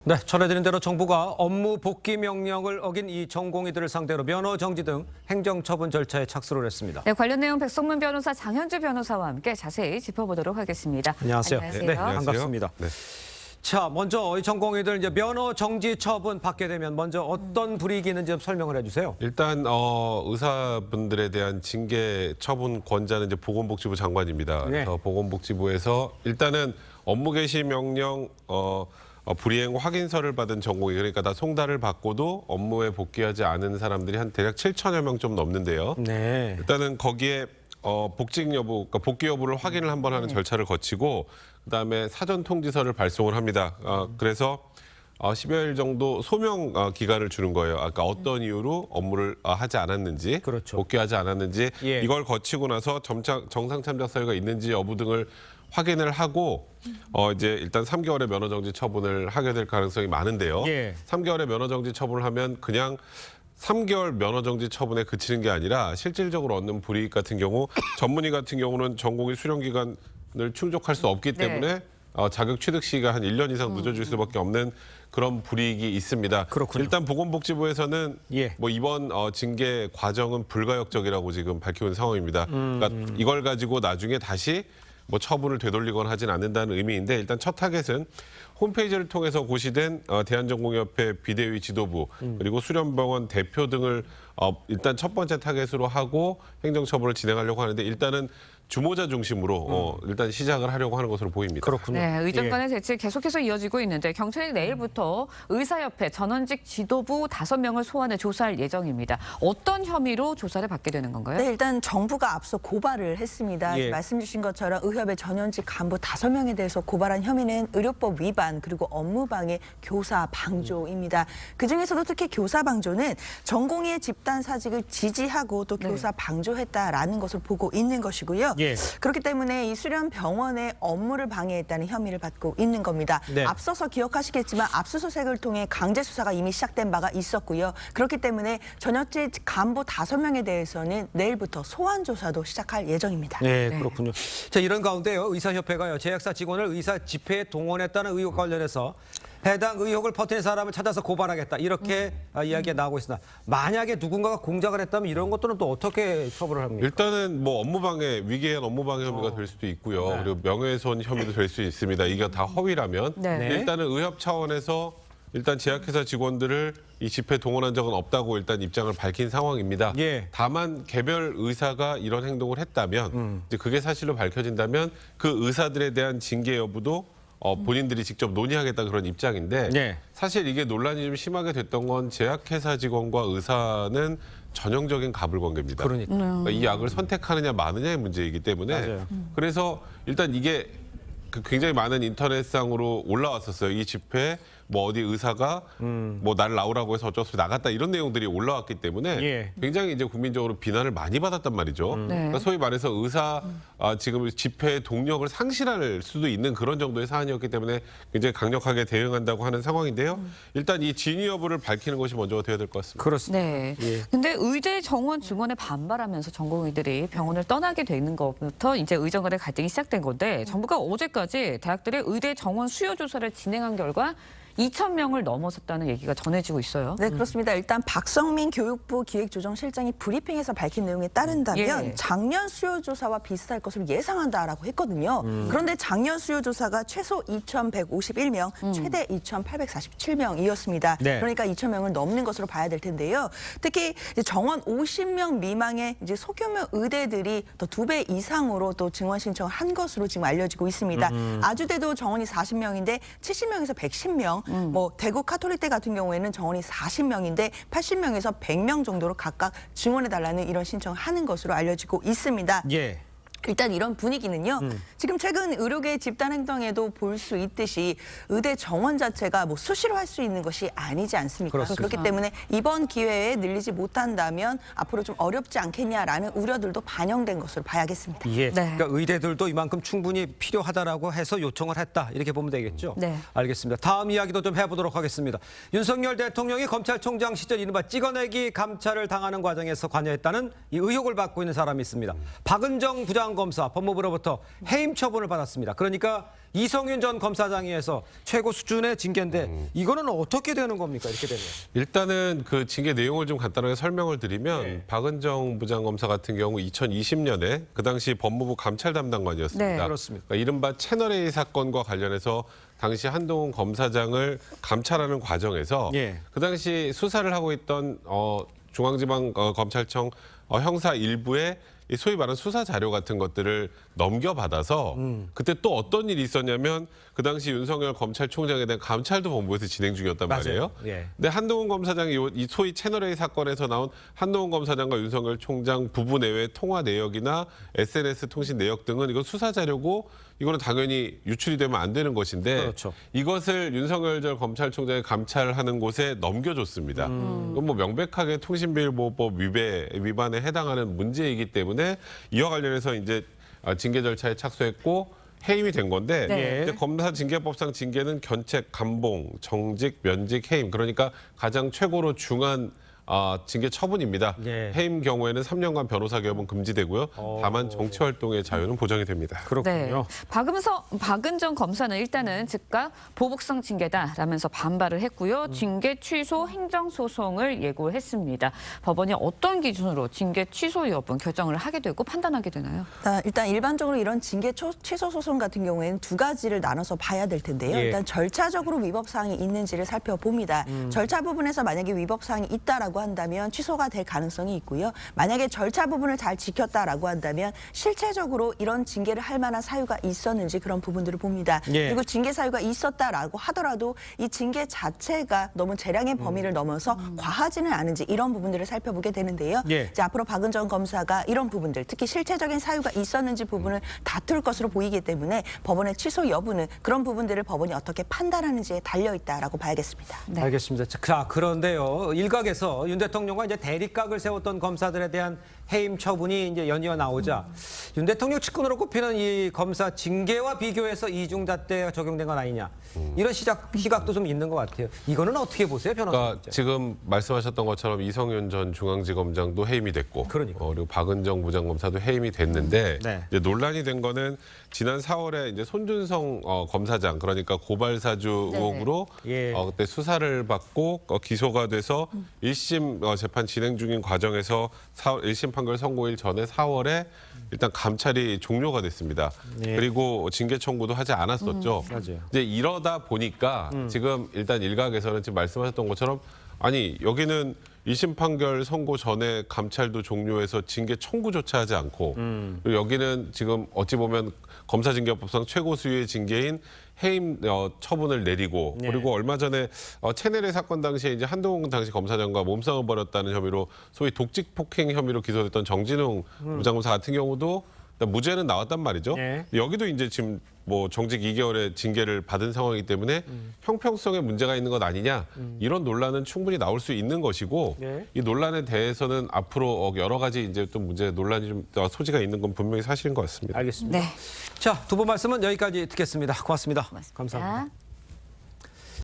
네, 전해드린 대로 정부가 업무 복귀 명령을 어긴 이 전공의들을 상대로 면허 정지 등 행정처분 절차에 착수를 했습니다. 네, 관련 내용 백성문 변호사, 장현주 변호사와 함께 자세히 짚어보도록 하겠습니다. 안녕하세요. 안녕하세요. 반갑습니다. 네. 자, 먼저 이 전공의들 이제 면허 정지 처분 받게 되면 먼저 어떤 불이익이 있는지 좀 설명을 해주세요. 일단 의사분들에 대한 징계 처분 권자는 이제 보건복지부 장관입니다. 네. 그래서 보건복지부에서 일단은 업무 개시 명령 불이행 확인서를 받은 전공의, 그러니까 다 송달을 받고도 업무에 복귀하지 않은 사람들이 한 대략 7천여 명 좀 넘는데요. 네. 일단은 거기에 복직 여부, 그러니까 복귀 여부를 확인을 한번 하는 절차를 거치고 그다음에 사전 통지서를 발송을 합니다. 그래서 10여일 정도 소명 기간을 주는 거예요. 아까 어떤 이유로 업무를 하지 않았는지, 그렇죠. 복귀하지 않았는지, 예. 이걸 거치고 나서 정상 참작 사유가 있는지 여부 등을 확인을 하고 이제 일단 3개월의 면허 정지 처분을 하게 될 가능성이 많은데요. 예. 3개월의 면허 정지 처분을 하면 그냥 3개월 면허 정지 처분에 그치는 게 아니라 실질적으로 얻는 불이익 같은 경우 전문의 같은 경우는 전공의 수련 기간을 충족할 수 없기 때문에 자격 취득 시기가 한 1년 이상 늦어질 수밖에 없는 그런 불이익이 있습니다. 그렇군요. 일단 보건복지부에서는 예. 뭐 이번 징계 과정은 불가역적이라고 지금 밝히고 있는 상황입니다. 그러니까 이걸 가지고 나중에 다시 뭐 처분을 되돌리거나 하진 않는다는 의미인데, 일단 첫 타겟은 홈페이지를 통해서 고시된 대한전공의협회 비대위 지도부 그리고 수련병원 대표 등을 일단 첫 번째 타겟으로 하고 행정처분을 진행하려고 하는데, 일단은 주모자 중심으로 일단 시작을 하려고 하는 것으로 보입니다. 그렇군요. 네, 의전 예. 간의 대치 계속해서 이어지고 있는데 경찰이 내일부터 의사협회 전원직 지도부 5명을 소환해 조사할 예정입니다. 어떤 혐의로 조사를 받게 되는 건가요? 네, 일단 정부가 앞서 고발을 했습니다. 예. 말씀 주신 것처럼 의협의 전현직 간부 5명에 대해서 고발한 혐의는 의료법 위반 그리고 업무방해, 교사 방조입니다. 그중에서도 특히 교사 방조는 전공의의 집단 사직을 지지하고 또 교사 방조했다라는 것을 보고 있는 것이고요. 예. 그렇기 때문에 이 수련 병원의 업무를 방해했다는 혐의를 받고 있는 겁니다. 네. 앞서서 기억하시겠지만 압수수색을 통해 강제 수사가 이미 시작된 바가 있었고요. 그렇기 때문에 전현직 간부 5명에 대해서는 내일부터 소환 조사도 시작할 예정입니다. 네, 그렇군요. 자, 이런 가운데요, 의사협회가요, 제약사 직원을 의사 집회에 동원했다는 의혹 관련해서 해당 의혹을 퍼뜨린 사람을 찾아서 고발하겠다, 이렇게 이야기가 나오고 있으나 만약에 누군가가 공작을 했다면 이런 것들은 또 어떻게 처벌을 합니까? 일단은 뭐 업무방해, 위계한 업무방해 혐의가 될 수도 있고요. 네. 그리고 명예훼손 혐의도 될 수 있습니다. 이게 다 허위라면 네. 일단은 의협 차원에서 일단 제약회사 직원들을 이 집회에 동원한 적은 없다고 일단 입장을 밝힌 상황입니다. 예. 다만 개별 의사가 이런 행동을 했다면 이제 그게 사실로 밝혀진다면 그 의사들에 대한 징계 여부도 본인들이 직접 논의하겠다 그런 입장인데, 네. 사실 이게 논란이 좀 심하게 됐던 건 제약회사 직원과 의사는 전형적인 가불관계입니다. 그러니까. 이 약을 선택하느냐 마느냐의 문제이기 때문에 맞아요. 그래서 일단 이게 굉장히 많은 인터넷상으로 올라왔었어요. 이 집회에 뭐 어디 의사가 뭐 나를 나오라고 해서 어쩔 수 없이 나갔다, 이런 내용들이 올라왔기 때문에 예. 굉장히 이제 국민적으로 비난을 많이 받았단 말이죠. 네. 그러니까 소위 말해서 의사 지금 집회의 동력을 상실할 수도 있는 그런 정도의 사안이었기 때문에 굉장히 강력하게 대응한다고 하는 상황인데요. 일단 이 진위 여부를 밝히는 것이 먼저가 되어야 될 것 같습니다. 그렇습니다. 네. 예. 근데 의대 정원 증원에 반발하면서 전공의들이 병원을 떠나게 돼 있는 것부터 이제 의정 간의 갈등이 시작된 건데, 정부가 어제까지 대학들의 의대 정원 수요 조사를 진행한 결과 2,000명을 넘어섰다는 얘기가 전해지고 있어요. 네, 그렇습니다. 일단 박성민 교육부 기획조정실장이 브리핑에서 밝힌 내용에 따른다면 예. 작년 수요조사와 비슷할 것으로 예상한다라고 했거든요. 그런데 작년 수요조사가 최소 2,151명, 최대 2,847명이었습니다. 네. 그러니까 2,000명을 넘는 것으로 봐야 될 텐데요. 특히 이제 정원 50명 미만의 이제 소규모 의대들이 더 2배 이상으로 또 증원 신청을 한 것으로 지금 알려지고 있습니다. 아주대도 정원이 40명인데 70명에서 110명, 뭐 대구 카톨릭대 같은 경우에는 정원이 40명인데 80명에서 100명 정도로 각각 증원해달라는 이런 신청을 하는 것으로 알려지고 있습니다. 예. 일단 이런 분위기는요. 지금 최근 의료계 집단 행동에도 볼 수 있듯이 의대 정원 자체가 뭐 수시로 할 수 있는 것이 아니지 않습니까? 그렇습니다. 그렇기 때문에 이번 기회에 늘리지 못한다면 앞으로 좀 어렵지 않겠냐라는 우려들도 반영된 것으로 봐야겠습니다. 예. 네. 그러니까 의대들도 이만큼 충분히 필요하다라고 해서 요청을 했다, 이렇게 보면 되겠죠. 네. 알겠습니다. 다음 이야기도 좀 해보도록 하겠습니다. 윤석열 대통령이 검찰총장 시절 이른바 찍어내기 감찰을 당하는 과정에서 관여했다는 이 의혹을 받고 있는 사람이 있습니다. 박은정 부장 부장검사 법무부로부터 해임 처분을 받았습니다. 그러니까 이성윤 전 검사장에 의해서 최고 수준의 징계인데 이거는 어떻게 되는 겁니까? 이렇게 되면. 일단은 그 징계 내용을 좀 간단하게 설명을 드리면 네. 박은정 부장검사 같은 경우 2020년에 그 당시 법무부 감찰 담당관이었습니다. 네. 그렇습니다. 그러니까 이른바 채널A 사건과 관련해서 당시 한동훈 검사장을 감찰하는 과정에서 예. 그 당시 수사를 하고 있던 중앙지방검찰청 형사 일부에 이 소위 말하는 수사 자료 같은 것들을 넘겨받아서 그때 또 어떤 일이 있었냐면 그 당시 윤석열 검찰총장에 대한 감찰도 본부에서 진행 중이었단 말이에요. 예. 근데 한동훈 검사장이 이 소위 채널A 사건에서 나온 한동훈 검사장과 윤석열 총장 부부 내외 통화 내역이나 SNS 통신 내역 등은 이건 수사 자료고 이거는 당연히 유출이 되면 안 되는 것인데 그렇죠. 이것을 윤석열 전 검찰총장이 감찰하는 곳에 넘겨줬습니다. 이건 뭐 명백하게 통신비밀보호법 위반에 해당하는 문제이기 때문에 이와 관련해서 이제 징계 절차에 착수했고 해임이 된 건데 네. 이제 검사 징계법상 징계는 견책, 감봉, 정직, 면직, 해임 그러니까 가장 최고로 중한 징계 처분입니다. 예. 해임 경우에는 3년간 변호사 개업은 금지되고요. 다만 정치 활동의 자유는 보장이 됩니다. 그렇군요. 박은정 검사는 일단은 즉각 보복성 징계다라면서 반발을 했고요. 징계 취소 행정소송을 예고했습니다. 법원이 어떤 기준으로 징계 취소 여부 결정을 하게 되고 판단하게 되나요? 일단 일반적으로 이런 징계 취소 소송 같은 경우에는 두 가지를 나눠서 봐야 될 텐데요. 예. 일단 절차적으로 위법 사항이 있는지를 살펴봅니다. 절차 부분에서 만약에 위법 사항이 있다라고 한다면 취소가 될 가능성이 있고요. 만약에 절차 부분을 잘 지켰다라고 한다면 실체적으로 이런 징계를 할 만한 사유가 있었는지 그런 부분들을 봅니다. 예. 그리고 징계 사유가 있었다라고 하더라도 이 징계 자체가 너무 재량의 범위를 넘어서 과하지는 않은지 이런 부분들을 살펴보게 되는데요. 예. 이제 앞으로 박은정 검사가 이런 부분들, 특히 실체적인 사유가 있었는지 부분을 다툴 것으로 보이기 때문에 법원의 취소 여부는 그런 부분들을 법원이 어떻게 판단하는지에 달려 있다라고 봐야겠습니다. 네. 알겠습니다. 자, 그런데요. 일각에서 윤 대통령과 이제 대립각을 세웠던 검사들에 대한 해임 처분이 이제 연이어 나오자 윤 대통령 측근으로 꼽히는 이 검사 징계와 비교해서 이중잣대가 적용된 건 아니냐. 이런 시각도 좀 있는 것 같아요. 이거는 어떻게 보세요, 변호사님? 그러니까 지금 말씀하셨던 것처럼 이성윤 전 중앙지검장도 해임이 됐고 그러니까. 그리고 박은정 부장검사도 해임이 됐는데 네. 이제 논란이 된 거는 지난 4월에 이제 손준성 검사장 그러니까 고발사주 의혹으로 예. 그때 수사를 받고 기소가 돼서 1심 재판 진행 중인 과정에서 1심 판결 선고일 전에 4월에 일단 감찰이 종료가 됐습니다. 예. 그리고 징계 청구도 하지 않았었죠. 맞아요. 이제 이러다 보니까 지금 일단 일각에서는 지금 말씀하셨던 것처럼 아니 여기는 1심 판결 선고 전에 감찰도 종료해서 징계 청구조차 하지 않고 그리고 여기는 지금 어찌 보면 검사징계법상 최고 수위의 징계인 해임 처분을 내리고 네. 그리고 얼마 전에 채널A 사건 당시에 이제 한동훈 당시 검사장과 몸싸움을 벌였다는 혐의로 소위 독직 폭행 혐의로 기소됐던 정진웅 부장검사 같은 경우도 무죄는 나왔단 말이죠. 네. 여기도 이제 지금 뭐 정직 2개월의 징계를 받은 상황이기 때문에 형평성에 문제가 있는 것 아니냐 이런 논란은 충분히 나올 수 있는 것이고 네. 이 논란에 대해서는 앞으로 여러 가지 이제 또 문제 논란이 좀 소지가 있는 건 분명히 사실인 것 같습니다. 알겠습니다. 네. 자, 두 분 말씀은 여기까지 듣겠습니다. 고맙습니다. 고맙습니다. 감사합니다.